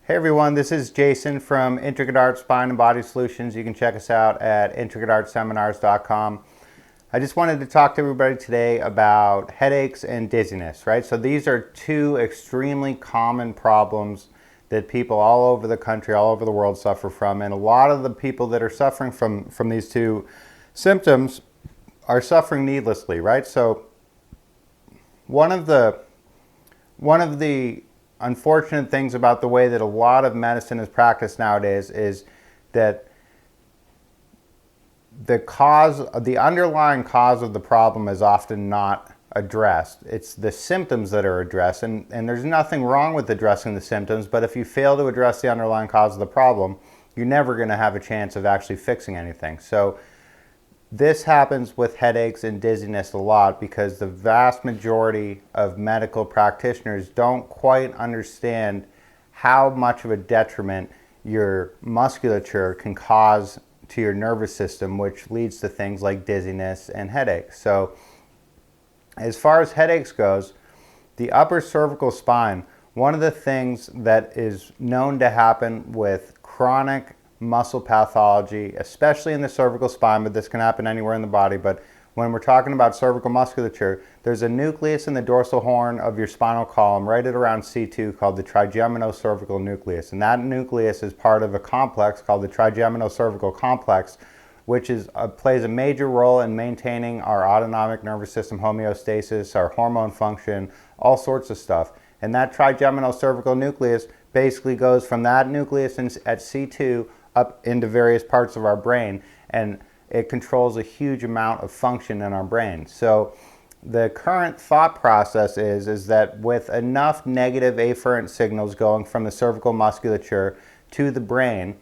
Hey everyone, this is Jason from Intricate Art Spine and Body Solutions. You can check us out at intricateartseminars.com. I just wanted to talk to everybody today about headaches and dizziness, right? So these are two extremely common problems that people all over the country, all over the world suffer from. And a lot of the people that are suffering from these two symptoms are suffering needlessly, right? So one of the unfortunate things about the way that a lot of medicine is practiced nowadays is that the underlying cause of the problem is often not addressed. It's the symptoms that are addressed, and there's nothing wrong with addressing the symptoms, but if you fail to address the underlying cause of the problem, you're never going to have a chance of actually fixing anything. So this happens with headaches and dizziness a lot because the vast majority of medical practitioners don't quite understand how much of a detriment your musculature can cause to your nervous system, which leads to things like dizziness and headaches. So as far as headaches goes, the upper cervical spine, one of the things that is known to happen with chronic muscle pathology, especially in the cervical spine, but this can happen anywhere in the body. But when we're talking about cervical musculature, there's a nucleus in the dorsal horn of your spinal column right at around C2 called the trigeminocervical nucleus. And that nucleus is part of a complex called the trigeminocervical complex, which plays a major role in maintaining our autonomic nervous system homeostasis, our hormone function, all sorts of stuff. And that trigeminocervical nucleus basically goes from that nucleus at C2 up into various parts of our brain, and it controls a huge amount of function in our brain. So the current thought process is that with enough negative afferent signals going from the cervical musculature to the brain,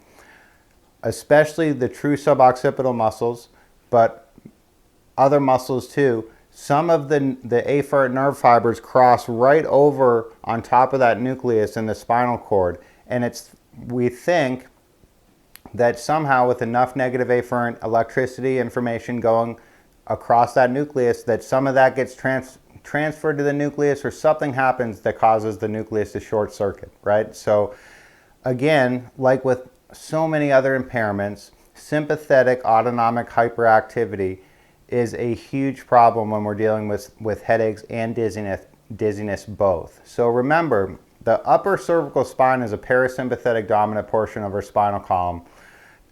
especially the true suboccipital muscles, but other muscles too, some of the afferent nerve fibers cross right over on top of that nucleus in the spinal cord, and we think that somehow with enough negative afferent electricity information going across that nucleus, that some of that gets transferred to the nucleus, or something happens that causes the nucleus to short circuit, right? So again, like with so many other impairments, sympathetic autonomic hyperactivity is a huge problem when we're dealing with headaches and dizziness both. So remember, the upper cervical spine is a parasympathetic dominant portion of our spinal column,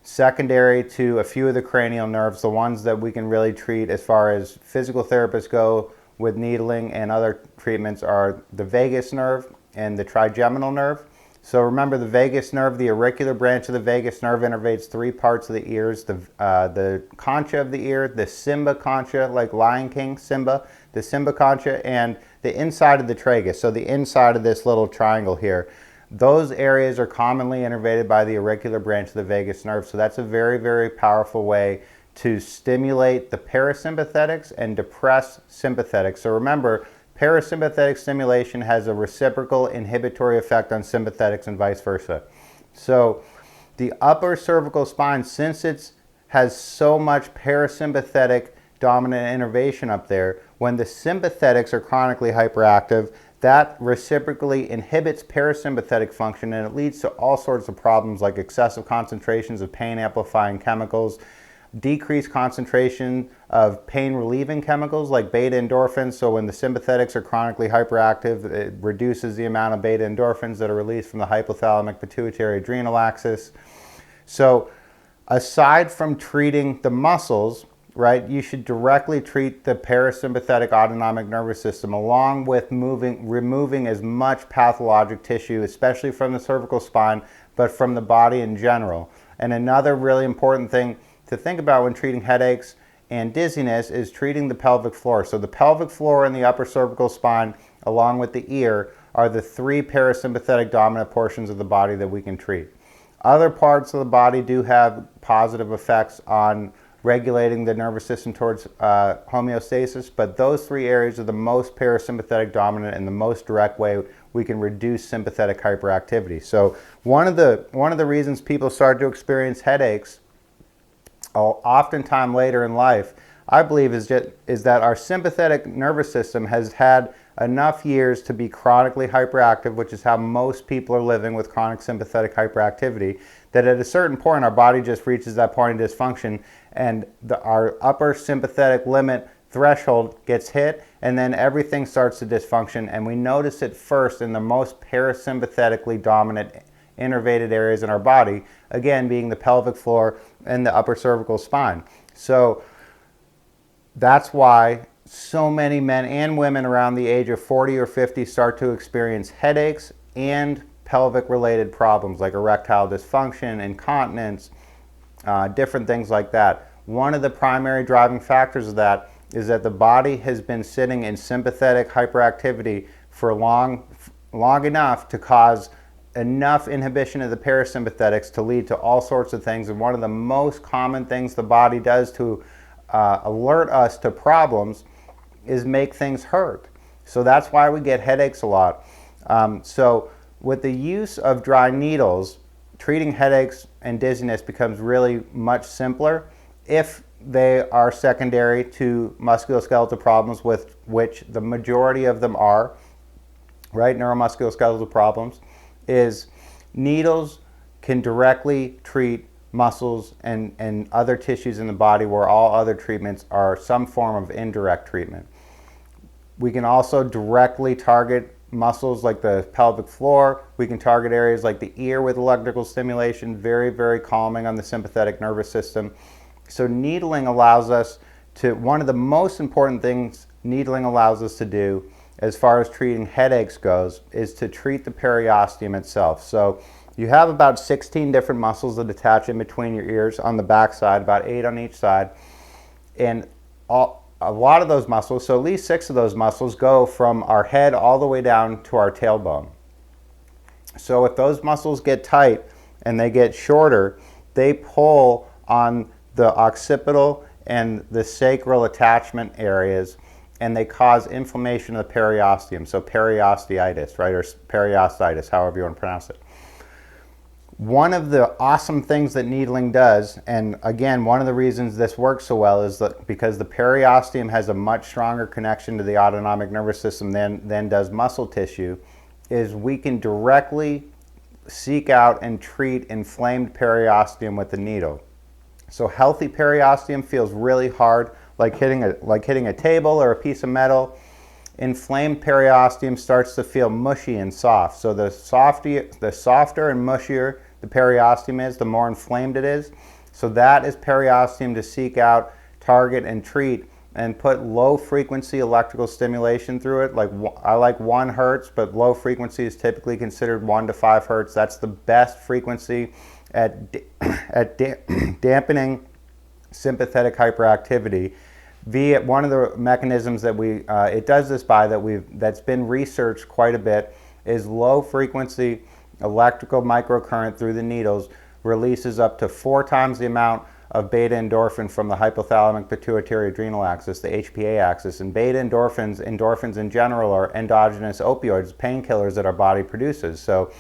secondary to a few of the cranial nerves. The ones that we can really treat as far as physical therapists go with needling and other treatments are the vagus nerve and the trigeminal nerve. So remember, the vagus nerve, the auricular branch of the vagus nerve, innervates three parts of the ears: the concha of the ear, the Simba concha, like Lion King, Simba, the Simba concha, and the inside of the tragus, so the inside of this little triangle here. Those areas are commonly innervated by the auricular branch of the vagus nerve. So that's a very, very powerful way to stimulate the parasympathetics and depress sympathetics. So remember, parasympathetic stimulation has a reciprocal inhibitory effect on sympathetics and vice versa. So the upper cervical spine, since it has so much parasympathetic dominant innervation up there, when the sympathetics are chronically hyperactive, that reciprocally inhibits parasympathetic function, and it leads to all sorts of problems like excessive concentrations of pain-amplifying chemicals, decreased concentration of pain-relieving chemicals like beta endorphins. So when the sympathetics are chronically hyperactive, it reduces the amount of beta endorphins that are released from the hypothalamic pituitary adrenal axis. So aside from treating the muscles, right, you should directly treat the parasympathetic autonomic nervous system, along with removing as much pathologic tissue, especially from the cervical spine, but from the body in general. And another really important thing to think about when treating headaches and dizziness is treating the pelvic floor. So the pelvic floor and the upper cervical spine, along with the ear, are the three parasympathetic dominant portions of the body that we can treat. Other parts of the body do have positive effects on regulating the nervous system towards homeostasis, but those three areas are the most parasympathetic dominant and the most direct way we can reduce sympathetic hyperactivity. So one of the reasons people start to experience headaches oftentimes later in life, I believe, is that our sympathetic nervous system has had enough years to be chronically hyperactive, which is how most people are living with chronic sympathetic hyperactivity, that at a certain point our body just reaches that point of dysfunction and our upper sympathetic limit threshold gets hit, and then everything starts to dysfunction, and we notice it first in the most parasympathetically dominant innervated areas in our body, again being the pelvic floor and the upper cervical spine. So that's why so many men and women around the age of 40 or 50 start to experience headaches and pelvic related problems like erectile dysfunction, incontinence, different things like that. One of the primary driving factors of that is that the body has been sitting in sympathetic hyperactivity for long enough to cause enough inhibition of the parasympathetics to lead to all sorts of things. And one of the most common things the body does to alert us to problems is make things hurt. So that's why we get headaches a lot. So with the use of dry needles, treating headaches and dizziness becomes really much simpler if they are secondary to musculoskeletal problems, with which the majority of them are, right? Neuromusculoskeletal problems. Is needles can directly treat muscles and other tissues in the body, where all other treatments are some form of indirect treatment. We can also directly target muscles like the pelvic floor. We can target areas like the ear with electrical stimulation, very, very calming on the sympathetic nervous system. So needling allows us to, one of the most important things needling allows us to do as far as treating headaches goes, is to treat the periosteum itself. So you have about 16 different muscles that attach in between your ears on the back side, about 8 on each side. And a lot of those muscles, so at least 6 of those muscles, go from our head all the way down to our tailbone. So if those muscles get tight and they get shorter, they pull on the occipital and the sacral attachment areas, and they cause inflammation of the periosteum, so periosteitis, right, or periostitis, however you want to pronounce it. One of the awesome things that needling does, and again, one of the reasons this works so well, is that because the periosteum has a much stronger connection to the autonomic nervous system than does muscle tissue, is we can directly seek out and treat inflamed periosteum with the needle. So healthy periosteum feels really hard, like hitting a table or a piece of metal. Inflamed periosteum starts to feel mushy and soft. So the softer and mushier the periosteum is, the more inflamed it is. So that is periosteum to seek out, target, and treat, and put low frequency electrical stimulation through it. I like 1 hertz, but low frequency is typically considered 1 to 5 hertz. That's the best frequency at dampening sympathetic hyperactivity. One of the mechanisms that it does this by, that's been researched quite a bit, is low frequency electrical microcurrent through the needles releases up to 4 times the amount of beta endorphin from the hypothalamic pituitary adrenal axis, the HPA axis. And beta endorphins in general, are endogenous opioids, painkillers that our body produces. So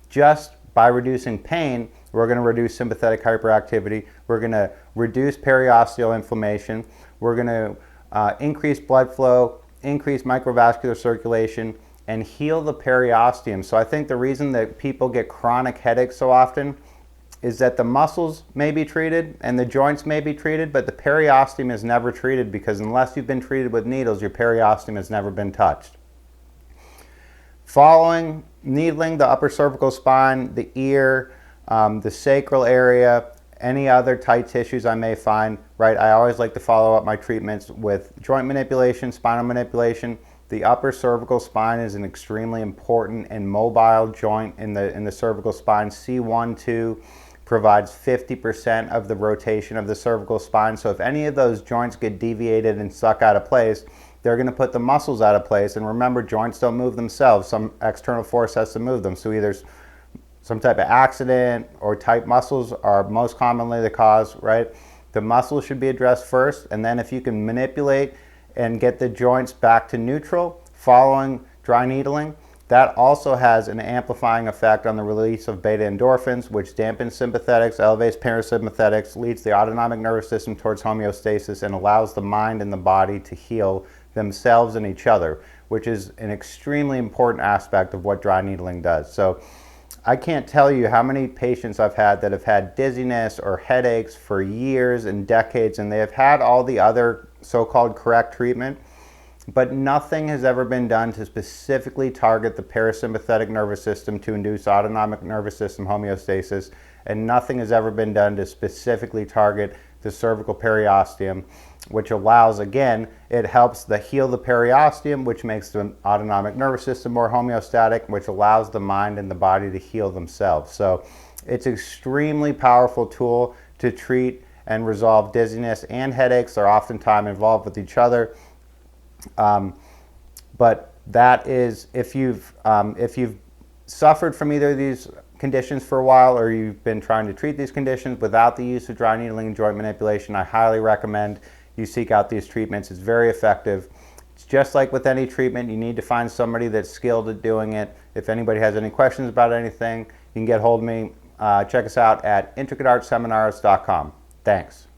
just by reducing pain, we're going to reduce sympathetic hyperactivity, we're going to reduce periosteal inflammation, we're going to increase blood flow, increase microvascular circulation, and heal the periosteum. So I think the reason that people get chronic headaches so often is that the muscles may be treated and the joints may be treated, but the periosteum is never treated, because unless you've been treated with needles, your periosteum has never been touched. Following needling the upper cervical spine, the ear, the sacral area, any other tight tissues I may find, right, I always like to follow up my treatments with joint manipulation, spinal manipulation. The upper cervical spine is an extremely important and mobile joint in the cervical spine. C1-2 provides 50% of the rotation of the cervical spine. So if any of those joints get deviated and stuck out of place, they're going to put the muscles out of place. And remember, joints don't move themselves. Some external force has to move them. So either some type of accident or tight muscles are most commonly the cause, right? The muscles should be addressed first, and then if you can manipulate and get the joints back to neutral following dry needling, that also has an amplifying effect on the release of beta endorphins, which dampens sympathetics, elevates parasympathetics, leads the autonomic nervous system towards homeostasis, and allows the mind and the body to heal themselves and each other, which is an extremely important aspect of what dry needling does. So I can't tell you how many patients I've had that have had dizziness or headaches for years and decades, and they have had all the other so-called correct treatment, but nothing has ever been done to specifically target the parasympathetic nervous system to induce autonomic nervous system homeostasis, and nothing has ever been done to specifically target the cervical periosteum, which allows, again, it helps heal the periosteum, which makes the autonomic nervous system more homeostatic, which allows the mind and the body to heal themselves. So it's an extremely powerful tool to treat and resolve dizziness and headaches. They're oftentimes involved with each other. But that is, if you've suffered from either of these conditions for a while, or you've been trying to treat these conditions without the use of dry needling and joint manipulation, I highly recommend you seek out these treatments. It's very effective. It's just like with any treatment, you need to find somebody that's skilled at doing it. If anybody has any questions about anything, you can get hold of me. Check us out at intricateartseminars.com. Thanks.